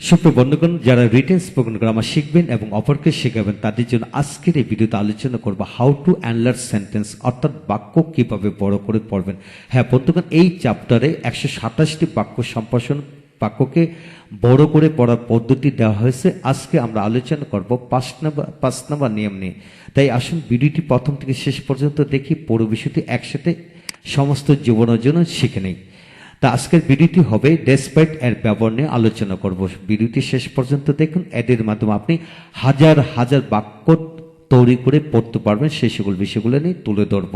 সুপ্রিয় বন্ধুগণ, যারা রিটেন স্পোকেন গ্রামার শিখবেন এবং অপরকে শেখাবেন তাদের জন্য আজকের এই ভিডিওতে আলোচনা করব হাউ টু এনলার্জ সেন্টেন্স, অর্থাৎ বাক্য কিভাবে বড় করে পড়বেন। হ্যাঁ বন্ধুগণ, এই চ্যাপ্টারে 127টি বাক্য সম্প্রসারণ, বাক্যকে বড় করে পড়ার পদ্ধতি দেওয়া হয়েছে। আজকে আমরা আলোচনা করব 5 নম্বর নিয়ম নিয়ে। তাই আসুন ভিডিওটি প্রথম থেকে শেষ পর্যন্ত দেখি, পুরো বিষয়টি একসাথে সমস্ত জীবনের জন্য শিখে নেই। তা আজকের ভিডিওটি হবে ডেসপাইট এর ব্যবহার নিয়ে আলোচনা করব। ভিডিওটি শেষ পর্যন্ত দেখুন, এদের মাধ্যমে আপনি হাজার হাজার বাক্য তৈরি করে পড়তে পারবেন। সেই সকল বিষয়গুলো নিয়ে তুলে ধরব।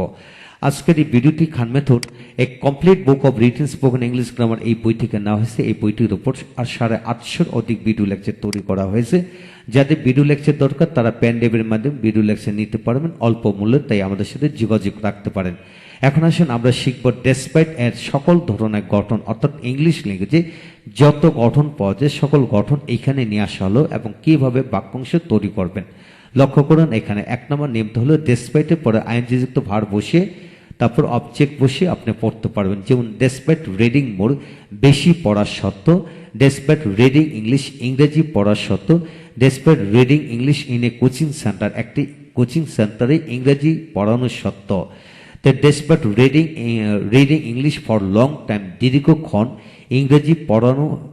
আজকের এই ভিডিওটি Khan method a complete book of written spoken English grammar এই বই থেকে নেওয়া হয়েছে। এই বইটির উপর 850 অধিক ভিডিও লেকচার তৈরি করা হয়েছে। যাদের ভিডিও লেকচার দরকার তারা পেন ড্রাইভের মাধ্যমে ভিডিও লেকচার নিতে পারবেন অল্প মূল্যে, তাই আমাদের সাথে যোগাযোগ রাখতে পারেন। এখন আসুন আমরা শিখব ডেসপাইট এর সকল ধরনের গঠন, অর্থাৎ ইংলিশ ল্যাঙ্গুয়েজে যত গঠন পাওয়া যায় সকল গঠন এখানে নিয়ে আসা হলো এবং কিভাবে বাক্যাংশ তৈরি করবেন। লক্ষ্য করুন, এখানে 1 নম্বর নিয়মটা হলো ডেসপাইটের পরে আইএনজি-যুক্ত ভার্ব বসিয়ে তারপর অবজেক্ট বসিয়ে আপনি পড়তে পারবেন। যেমন ডেসপাইট রিডিং মোর, বেশি পড়ার সত্ত্বেও। ডেসপাইট রিডিং ইংলিশ, ইংরেজি পড়ার সত্ত্বেও। Despite reading English in a coaching centre, একটি কোচিং সেন্টারে ইংরেজি পড়ানোর সত্ত্বেও। Despite reading English for long time, দীর্ঘক্ষণ ইংরেজি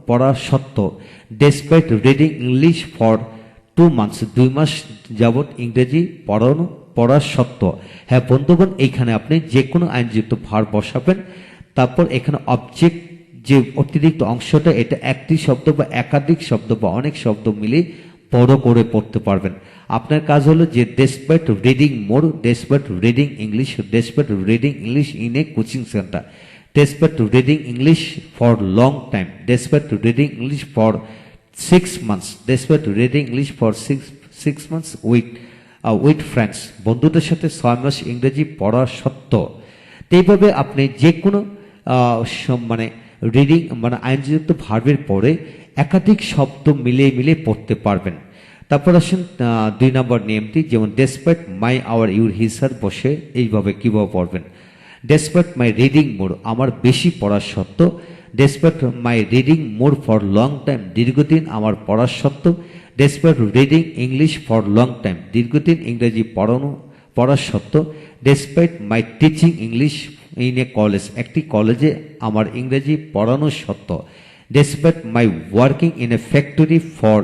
পড়া সত্ত্বেও। Despite reading English for 2 months, 2 মাস যাবৎ ইংরেজি পড়া সত্ত্বেও। হ্যাঁ বন্ধুগণ, এইখানে আপনি যে কোনো আইনযুক্ত ভার্ব বসাবেন, তারপর এখানে অবজেক্ট যে অতিরিক্ত অংশটা, এটা একটি শব্দ বা একাধিক শব্দ বা অনেক শব্দ মিলে বড় করে পড়তে পারবেন। আপনার কাজ হলো যে despite reading more, despite reading English, despite reading English in a coaching centre, despite reading English for long time, despite reading English for 6 months, despite reading English for 6 months with friends, বন্ধুদের সাথে 6 মাস ইংরেজি পড়া সত্ত্বেও। এইভাবে আপনি যে কোনো মানে রিডিং মানে আইনযুক্ত ভার্বের পরে একাধিক শব্দ মিলিয়ে পড়তে পারবেন। তারপর আসুন 2 নম্বর নিয়মটি, যেমন despite my our your Hisar বসে এইভাবে কিভাবে পড়বেন। ডেসপাইট মাই রিডিং মোর, আমার বেশি পড়ার সত্ত্বেও। Despite my reading more for long time, দীর্ঘদিন আমার পড়ার সত্ত্বেও। Despite reading English for long time, দীর্ঘদিন ইংরেজি পড়ার সত্ত্বেও। Despite my teaching English in a college, একটি কলেজে আমার ইংরেজি পড়ানোর সত্ত্বেও। Despite my working in a factory for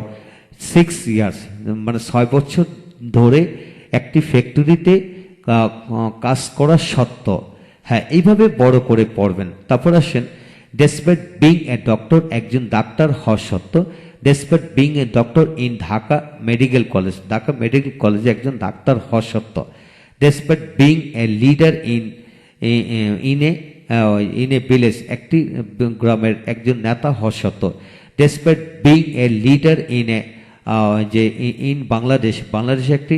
6 years, মানে 6 বছর ধরে একটি ফ্যাক্টরিতে কাজ করা সত্ত্বেও। হ্যাঁ, এইভাবে বড় করে পড়বেন। তারপর আসেন ডেসপাইট বিং এ ডক্টর, একজন ডাক্তার হওয়া সত্ত্বেও। Despite being a doctor in Dhaka medical college, Dhaka medical কলেজে একজন ডাক্তার হওয়া সত্ত্বেও। Despite being a leader in a village, একটি গ্রামের একজন নেতা হওয়া সত্ত্বেও। Despite being a leader in Bangladesh, বাংলাদেশে একটি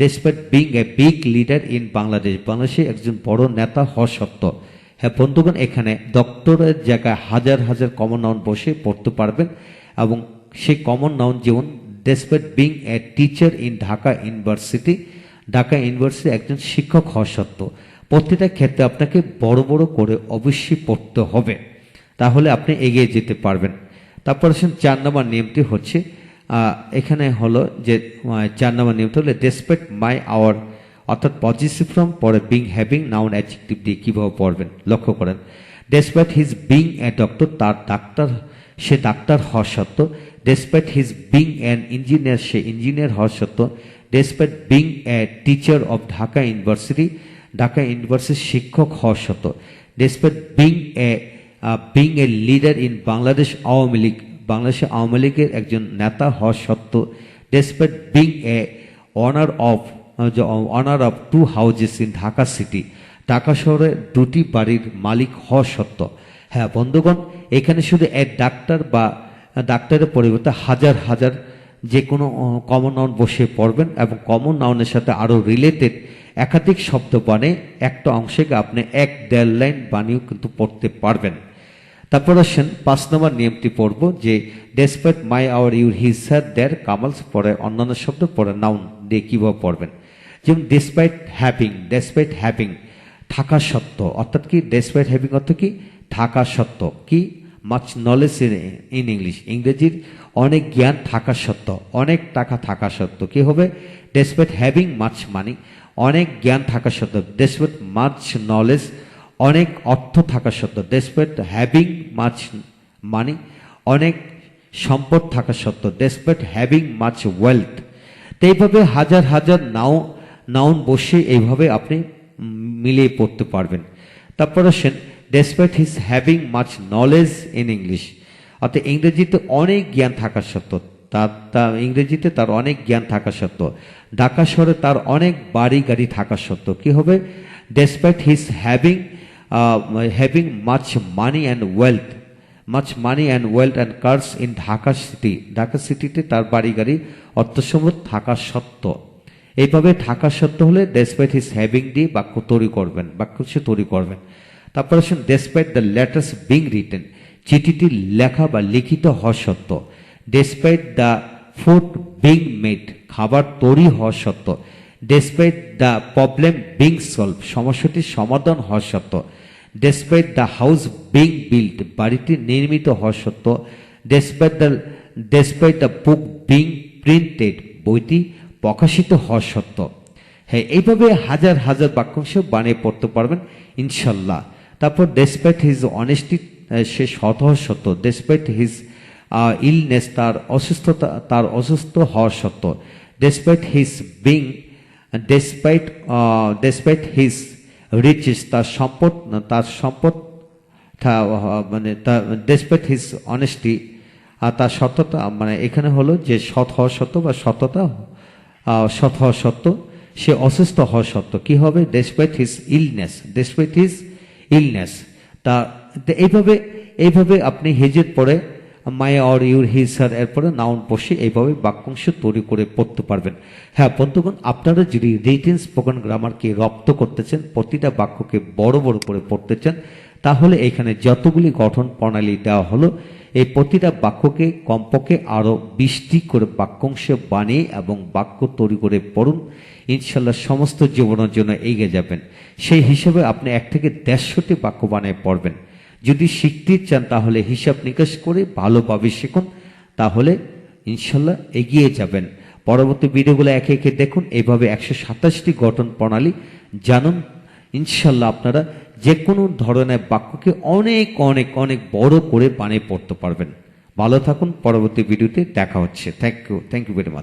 despite being a big leader in Bangladesh, বাংলাদেশে একজন বড় নেতা হওয়া সত্ত্বেও। হ্যাঁ বন্ধুগণ, এখানে ডক্টরের জায়গায় হাজার হাজার কমন নাউন বসে পড়তে পারবেন এবং সেই কমন নাউন যেমন despite being a teacher in Dhaka university, Dhaka university একজন শিক্ষক হওয়া সত্ত্বেও। প্রতিটা ক্ষেত্রে আপনাকে বড় বড় করে অবশ্যই পড়তে হবে, তাহলে আপনি এগিয়ে যেতে পারবেন। তারপর আসুন 4 নম্বর নিয়মটি হচ্ছে, এখানে হলো যে 4 নম্বর নিয়মটা হলো ডেসপাইট মাই আওয়ার, অর্থাৎ পজিটিভ ফর্ম পরে বিং হ্যাভিং নাউন অ্যাডজেক্টিভ দিয়ে কীভাবে পড়বেন লক্ষ্য করেন। Despite his being a doctor, তার সে ডাক্তার হওয়া সত্ত্বেও। Despite his being an engineer, say engineer হওয়া সত্ত্বেও। Despite being a teacher of Dhaka university, Dhaka ইউনিভার্সিটির শিক্ষক হওয়া সত্ত্বেও। Despite being a leader in Bangladesh Awami League, বাংলাদেশের আওয়ামী লীগের একজন নেতা হওয়া সত্ত্বেও। Despite being a honour of 2 houses in Dhaka city, Dhaka শহরে 2টি বাড়ির মালিক হওয়া সত্ত্বেও। হ্যাঁ বন্ধুগণ, এখানে শুধু এক ডাক্তার বা ডাক্তারের পরিবর্তে হাজার হাজার যে কোনো কমন নাউন বসে পড়বেন এবং কমন নাউনের সাথে আরও রিলেটেড একাধিক শব্দ বানিয়ে একটা অংশকে আপনি 1-1.5 লাইন বানিয়েও কিন্তু পড়তে পারবেন। তারপর আসেন 5 নম্বর নিয়মটি পড়ব, যে despite my our your his her their commas পরে অন্যান্য শব্দ পরে নাউন দিয়ে কীভাবে পড়বেন। যেমন ডেসপাইট হ্যাভিং থাকা সত্ত্বেও, অর্থাৎ কি ডেসপাইট হ্যাভিং অর্থ কি থাকা সত্ত্বেও, কি মাচ নলেজ ইন ইংলিশ, ইংরেজির অনেক জ্ঞান থাকা সত্ত্বেও, অনেক টাকা থাকা সত্ত্বেও কি হবে? ডেসপাইট হ্যাভিং মাচ মানি, অনেক জ্ঞান থাকা সত্ত্বেও, ডেসপাইট মাচ নলেজ, অনেক অর্থ থাকা সত্ত্বেও, ডেসপাইট হ্যাভিং মাচ মানি, অনেক সম্পদ থাকা সত্ত্বেও, ডেসপাইট হ্যাভিং মাচ ওয়েলথ। তো এইভাবে হাজার হাজার নাউন বসে এইভাবে আপনি মিলিয়ে পড়তে পারবেন। তারপর আসেন despite his having much knowledge in English, অর্থাৎ ইংরেজিতে অনেক জ্ঞান থাকা সত্ত্বেও, ইংরেজিতে তার অনেক জ্ঞান থাকা সত্ত্বেও, ঢাকা শহরে তার অনেক বাড়ি গাড়ি থাকা সত্ত্বেও কি হবে? Despite his having much money and wealth, much money and wealth and cars in Dhaka city, Dhaka সিটিতে তার বাড়ি গাড়ি অর্থসম্পদ থাকা সত্ত্বেও। এইভাবে থাকা সত্ত্বেও হলে ডেসপাইট হিজ হ্যাভিং দিয়ে বাক্য তৈরি করবেন, বাক্য সে তৈরি করবেন। তারপর আসুন despite the letters being written, চিঠিটি লেখা বা লিখিত হওয়া সত্ত্বেও, despite the food being made, খাবার তৈরি হওয়া সত্ত্বেও, despite the problem being solve, সমস্যাটির সমাধান হওয়া সত্ত্বেও, despite the house being build, বাড়িটি নির্মিত হওয়া সত্ত্বেও, despite the book being printed, বইটি প্রকাশিত হওয়া সত্ত্বেও। হ্যাঁ, এইভাবে হাজার হাজার বাক্যাংশ বানিয়ে পড়তে পারবেন ইনশাল্লাহ। তারপর ডেসপাইট হিজ অনেস্টি, সে সৎ হওয়া সত্ত্বেও, ডেসপাইট হিজ ইলনেস, তার অসুস্থ হওয়া সত্ত্বেও, despite his being, despite his riches, তার সম্পদ মানে ডেসপাইট হিজ অনেস্টি, আর তার সততা, মানে এখানে হলো যে সৎ হওয়া সত্ত্বেও বা সৎ হওয়া সত্ত্বেও, সে অসুস্থ হওয়া সত্ত্বেও কি হবে? Despite his illness, despite his illness. তা এইভাবে আপনি হিজের পরে মাই অর ইউর হিজ হার এরপরে নাউন বসে এইভাবে বাক্যাংশ তৈরি করে পড়তে পারবেন। হ্যাঁ বন্ধুগণ, আপনারা যদি রিটেন স্পোকেন গ্রামারকে রপ্ত করতে চান, প্রতিটা বাক্যকে বড় বড় করে পড়তে চান, তাহলে এখানে যতগুলি গঠন প্রণালী দেওয়া হলো, এই প্রতিটা বাক্যকে কমপক্ষে আরও 20টি করে বাক্যাংশ বানিয়ে এবং বাক্য তৈরি করে পড়ুন। ইনশাল্লাহ সমস্ত জীবনের জন্য এগিয়ে যাবেন। সেই হিসেবে আপনি 1 থেকে 150টি বাক্য বানিয়ে পড়বেন। যদি শিখতে চান তাহলে হিসাব নিকাশ করে ভালোভাবে শিখুন, তাহলে ইনশাল্লাহ এগিয়ে যাবেন। পরবর্তী ভিডিওগুলো একে একে দেখুন, এইভাবে 127টি গঠন প্রণালী জানুন। ইনশাল্লাহ আপনারা যে কোনো ধরনের বাক্যকে অনেক অনেক অনেক বড় করে বানিয়ে পড়তে পারবেন। ভালো থাকুন, পরবর্তী ভিডিওতে দেখা হচ্ছে। Thank you very much.